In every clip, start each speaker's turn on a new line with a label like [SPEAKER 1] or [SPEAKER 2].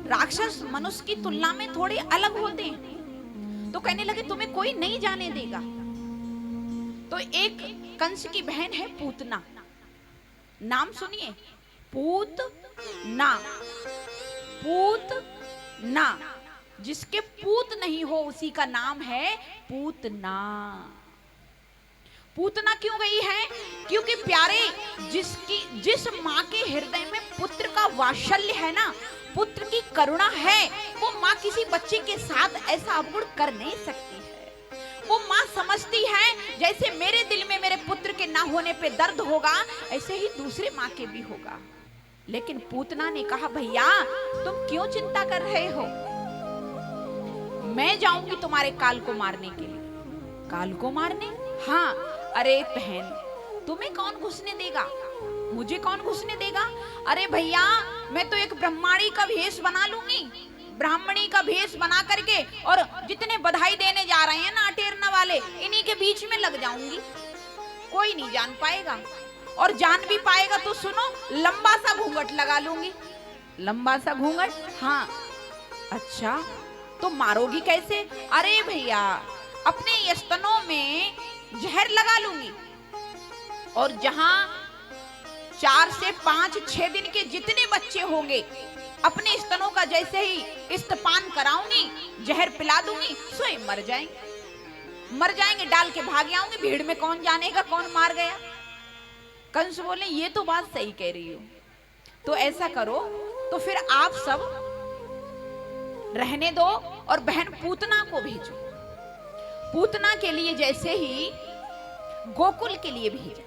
[SPEAKER 1] राक्षस मनुष्य की तुलना में थोड़े अलग होते हैं। तो कहने लगे तुम्हें कोई नहीं जाने देगा। तो एक कंस की बहन है पूतना, नाम सुनिए, पूतना। पूतना, जिसके पूत नहीं हो उसी का नाम है पूतना। पूतना क्यों गई है? क्योंकि प्यारे, जिस माँ के हृदय में पुत्र का वात्सल्य है ना, पुत्र की करुणा है, वो माँ किसी बच्चे के साथ ऐसा अवगुण कर नहीं सकती है। वो माँ समझती है जैसे मेरे दिल में मेरे पुत्र के ना होने पे दर्द होगा, ऐसे ही दूसरे माँ के भी होगा। लेकिन पूतना ने कहा भैया तुम क्यों चिंता कर रहे हो, मैं जाऊंगी तुम्हारे काल को मारने के लिए। काल को मारने? हाँ। अरे बहन तुम्हें कौन घुसने देगा, मुझे कौन घुसने देगा? अरे भैया मैं तो एक ब्राह्मणी का भेष बना लूंगी, ब्राह्मणी का भेष बना करके, और जितने बधाई देने जा रहे हैं ना अटेरना वाले, इन्हीं के बीच में लग जाऊंगी, कोई नहीं जान पाएगा। और जान भी पाएगा तो सुनो, लंबा सा घूंघट लगा लूंगी। लंबा सा घूंघट? हाँ। अच्छा तो मारोगी कैसे? अरे भैया अपने स्तनों में जहर लगा लूंगी, और जहां 4 से 5-6 दिन के जितने बच्चे होंगे अपने स्तनों का जैसे ही स्तपान कराऊंगी, जहर पिला दूंगी, स्वयं मर जाएंगे। मर जाएंगे, डाल के भाग आऊंगी, भीड़ में कौन जानेगा कौन मार गया। कंस बोले ये तो बात सही कह रही हो, तो ऐसा करो तो फिर आप सब रहने दो और बहन पूतना को भेजो। पूतना के लिए जैसे ही गोकुल के लिए भेजा।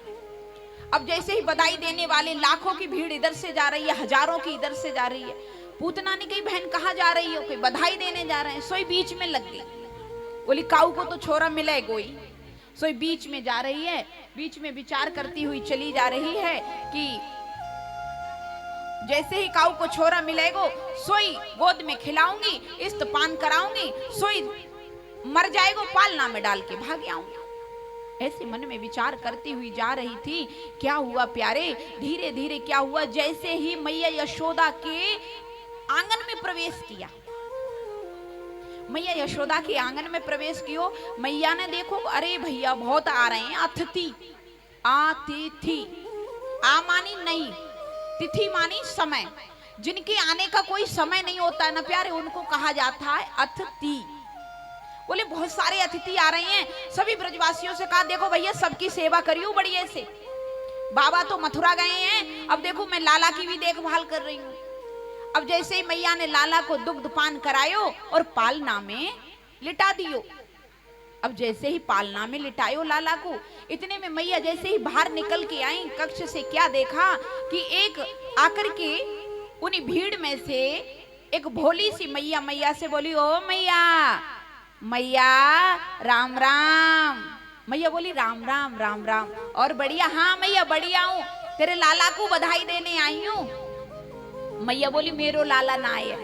[SPEAKER 1] अब जैसे ही बधाई देने वाले लाखों की भीड़ इधर से जा रही है, हजारों की इधर से जा रही है, पूतना ने कही बहन कहाँ जा रही हो? कोई बधाई देने जा रहे हैं। सोई बीच में लग गई, बोली काऊ को तो छोरा मिले गोई। सोई बीच में जा रही है, बीच में विचार करती हुई चली जा रही है कि जैसे ही काऊ को छोरा मिलेगो सोई गोद में खिलाऊंगी, स्तपान कराऊंगी, सोई मर जाएगो, पालना में डाल के भाग आऊंगी। ऐसे मन में विचार करती हुई जा रही थी। क्या हुआ प्यारे, धीरे धीरे क्या हुआ, जैसे ही मैया यशोदा के आंगन में प्रवेश किया, मैया यशोदा के आंगन में प्रवेश कियो, मैया ने देखो अरे भैया बहुत आ रहे हैं अतिथि। अतिथि, आ मानी नहीं, तिथि मानी समय, जिनके आने का कोई समय नहीं होता है ना प्यारे, उनको कहा जाता है अतिथि। बोले बहुत सारे अतिथि आ रहे हैं। सभी ब्रजवासियों से कहा देखो भैया सबकी सेवा करियो बढ़िया से। बाबा तो मथुरा गए हैं, अब देखो मैं लाला की भी देखभाल कर रही हूँ। अब जैसे ही मैया ने लाला को दुग्ध पान करायो और पालना में लिटा दियो। अब जैसे ही पालना में लिटायो लाला को, इतने में मैया जैसे ही बाहर निकल के आई कक्ष से, क्या देखा कि एक आकर के उन्हीं भीड़ में से एक भोली सी मैया मैया से बोली ओ मैया, मैया राम राम। मैया बोली राम राम राम राम। और बढ़िया? हाँ मैया बढ़िया हूँ, तेरे लाला को बधाई देने आई हूँ। मैया बोली मेरो लाला ना आए,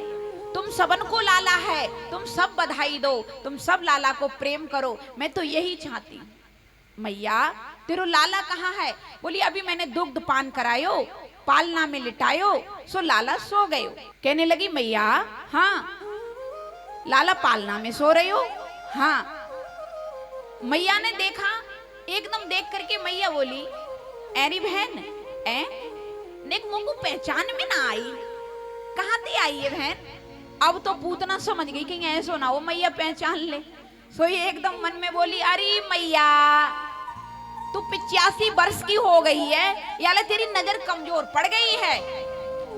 [SPEAKER 1] तुम सबन को लाला है, तुम सब बधाई दो, तुम सब लाला को प्रेम करो, मैं तो यही चाहती हूँ। मैया तेरो लाला कहाँ है? बोली अभी मैंने दुग्ध पान करायो, पालना में लिटायो, सो लाला सो गयो। कहने लगी मैया हाँ लाला पालना में सो रही हो? हाँ। मैया ने देखा, एकदम देख करके मैया बोली अरे बहन देख मुझको पहचान में ना आई, कहाँ से आई है बहन? अब तो पूतना समझ गई कि ऐसो ना हो मैया पहचान ले। सो ये एकदम मन में बोली अरे मैया तू 85 वर्ष की हो गई है, याला तेरी नजर कमजोर पड़ गई है,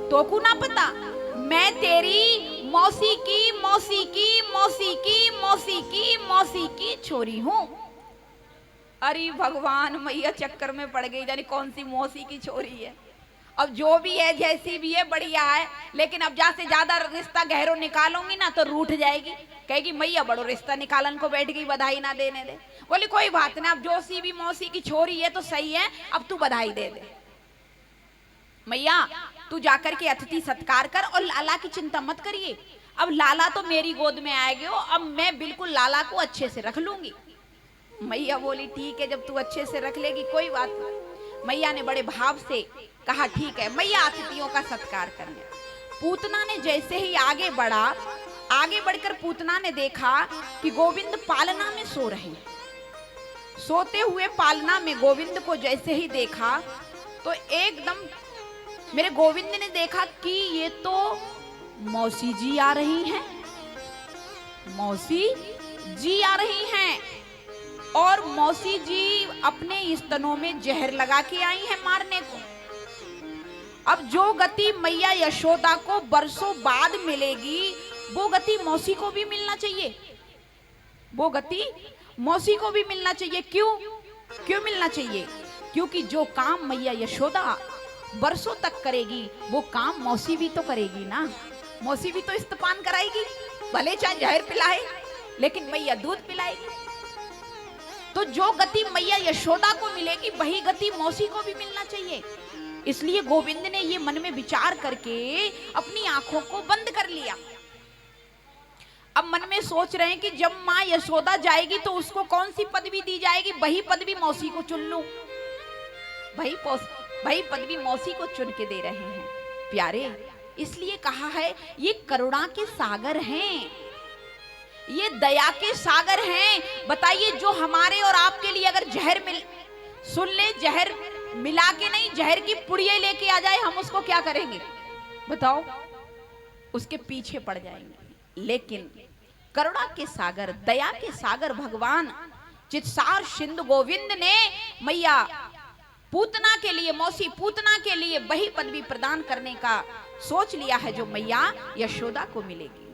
[SPEAKER 1] तो को ना पता मैं तेरी मौसी की मौसी की मौसी की मौसी की मौसी की छोरी हूँ। अरे भगवान, मैया चक्कर में पड़ गई, जानी कौन सी मौसी की छोरी है। अब जो भी है जैसी भी है बढ़िया है, लेकिन अब जा से ज्यादा रिश्ता गहरो निकालूंगी ना तो रूठ जाएगी, कहेगी मैया बड़ो रिश्ता निकालन को बैठ गई, बधाई ना देने दे। बोली कोई बात नहीं, अब जो सी भी मौसी की छोरी है तो सही है, अब तू बधाई दे दे। मैया तू जाकर के अतिथि सत्कार कर और लाला की चिंता मत करिए, अब लाला तो मेरी गोद में आएगे, अब मैं बिल्कुल लाला को अच्छे से रख लूंगी। मैया बोली ठीक है, जब तू अच्छे से रख लेगी कोई बात नहीं। मैया ने बड़े भाव से कहा ठीक है। मैया अतिथियों का सत्कार करने, पूतना ने जैसे ही आगे बढ़ा, आगे बढ़कर पूतना ने देखा कि गोविंद पालना में सो रहे हैं। सोते हुए पालना में गोविंद को जैसे ही देखा तो एकदम मेरे गोविंद ने देखा कि ये तो मौसी जी आ रही हैं, मौसी जी आ रही हैं और मौसी जी अपने स्तनों में जहर लगा के आई हैं मारने को। अब जो गति मैया यशोदा को बरसों बाद मिलेगी वो गति मौसी को भी मिलना चाहिए, वो गति मौसी को भी मिलना चाहिए। क्यों क्यों मिलना चाहिए? क्योंकि जो काम मैया यशोदा बरसों तक करेगी वो काम मौसी भी तो करेगी ना। मौसी भी तो स्तपान कराएगी, भले चाहे जहर पिलाए लेकिन मैया दूध पिलाएगी। तो जो गति मैया यशोदा को मिलेगी वही गति मौसी को भी मिलना चाहिए। इसलिए गोविंद ने ये मन में विचार करके अपनी आंखों को बंद कर लिया। अब मन में सोच रहे हैं कि जब माँ यशोदा जाएगी तो उसको कौन सी पदवी दी जाएगी, वही पदवी मौसी को चुन लूं। वही पदवी मौसी को चुन के दे रहे हैं प्यारे। इसलिए कहा है ये करुणा के सागर हैं, ये दया के सागर हैं। बताइए जो हमारे और आपके लिए अगर जहर सुन ले, जहर मिला के नहीं, जहर की पुड़िया लेके आ जाए, हम उसको क्या करेंगे बताओ? उसके पीछे पड़ जाएंगे। लेकिन करुणा के सागर, दया के सागर भगवान चित्सार सिंधु गोविंद ने मैया पूतना के लिए, मौसी पूतना के लिए वही पदवी प्रदान करने का सोच लिया है जो मैया यशोदा को मिलेगी।